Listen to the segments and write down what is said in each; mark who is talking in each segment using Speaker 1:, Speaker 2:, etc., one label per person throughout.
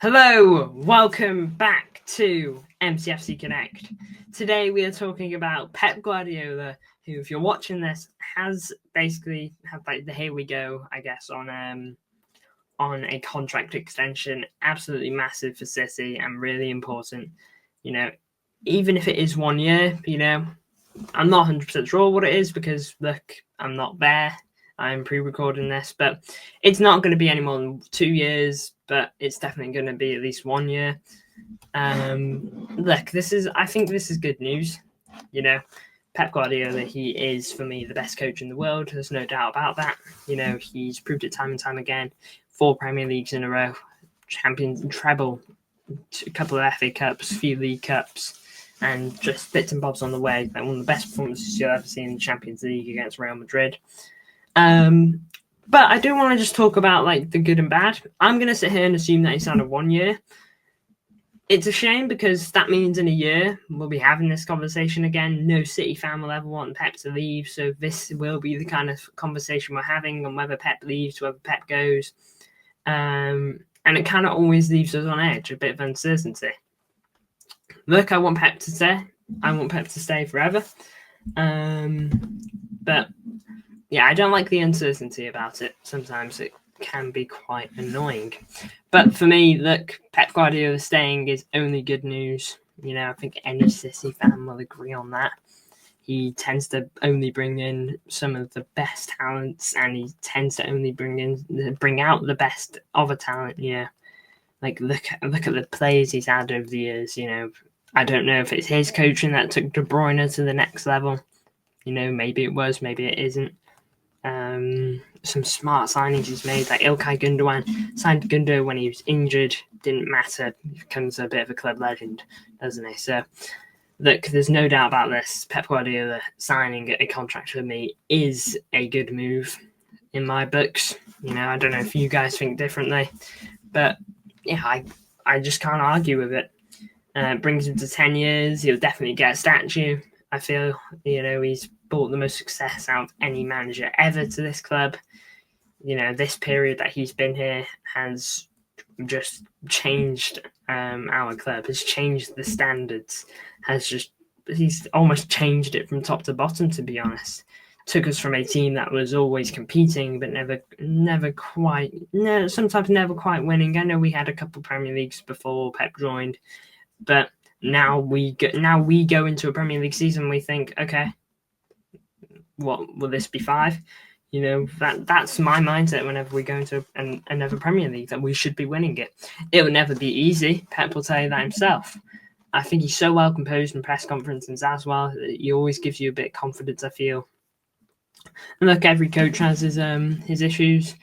Speaker 1: Hello, welcome back to MCFC Connect. Today we are talking about Pep Guardiola, who, if you're watching this, has basically had like the here we go, I guess, on a contract extension. Absolutely massive for City and really important. Even if it is 1 year, I'm not 100% sure what it is because look, I'm not there. I'm pre-recording this, but it's not going to be any more than 2 years, but it's definitely going to be at least 1 year. Look, I think this is good news. Pep Guardiola, he is, for me, the best coach in the world. There's no doubt about that. He's proved it time and time again. 4 Premier Leagues in a row, champions and treble, a couple of FA Cups, a few League Cups, and just bits and bobs on the way. Like one of the best performances you'll ever see in the Champions League against Real Madrid. But I do want to just talk about like the good and bad. I'm going to sit here and assume that he's signed a 1 year. It's a shame because that means in a year we'll be having this conversation again. No City fan will ever want Pep to leave. So this will be the kind of conversation we're having on whether Pep leaves, whether Pep goes. And it kind of always leaves us on edge, a bit of uncertainty. Look, I want Pep to stay. I want Pep to stay forever. But yeah, I don't like the uncertainty about it. Sometimes it can be quite annoying. But for me, look, Pep Guardiola staying is only good news. I think any City fan will agree on that. He tends to only bring in some of the best talents, and he tends to only bring out the best of a talent. Like look at the players he's had over the years. I don't know if it's his coaching that took De Bruyne to the next level. Maybe it was, maybe it isn't. Some smart signings he's made, like Ilkay Gundogan. Signed Gundo when he was injured, didn't matter. He becomes a bit of a club legend, doesn't he? So, look, there's no doubt about this. Pep Guardiola signing a contract with me is a good move in my books. I don't know if you guys think differently, but yeah, I just can't argue with it. Brings him to 10 years. He'll definitely get a statue. I feel, he's brought the most success out of any manager ever to this club. This period that he's been here has just changed our club, has changed the standards, he's almost changed it from top to bottom, to be honest. Took us from a team that was always competing, but never quite winning. I know we had a couple Premier Leagues before Pep joined, but now we go into a Premier League season. We think, okay, what will this be 5? That's my mindset whenever we go into another Premier League, that we should be winning it. It will never be easy. Pep will tell you that himself. I think he's so well composed in press conferences as well. He always gives you a bit of confidence, I feel. And look, every coach has his issues.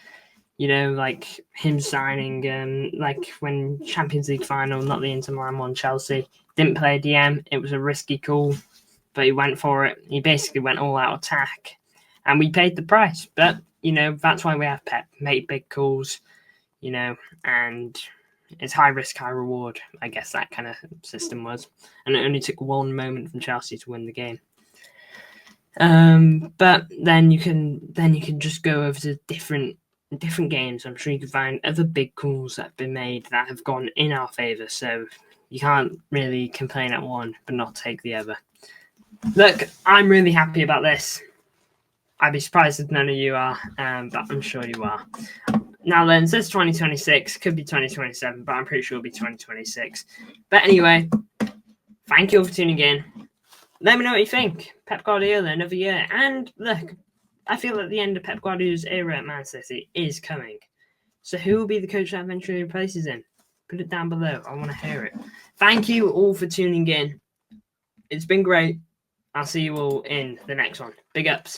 Speaker 1: Like him signing, like when Champions League final, not the Inter Milan one, Chelsea, didn't play DM. It was a risky call, but he went for it. He basically went all out attack, and we paid the price. But, that's why we have Pep. Make big calls, and it's high risk, high reward. I guess that kind of system was. And it only took one moment from Chelsea to win the game. But then you can just go over to different games. I'm sure you can find other big calls that have been made that have gone in our favour. So you can't really complain at one but not take the other. Look, I'm really happy about this. I'd be surprised if none of you are, but I'm sure you are. Now then, it says 2026, could be 2027, but I'm pretty sure it'll be 2026. But anyway, thank you all for tuning in. Let me know what you think. Pep Guardiola, another year. And look, I feel that the end of Pep Guardiola's era at Man City is coming. So who will be the coach that eventually replaces him? Put it down below. I want to hear it. Thank you all for tuning in. It's been great. I'll see you all in the next one. Big ups.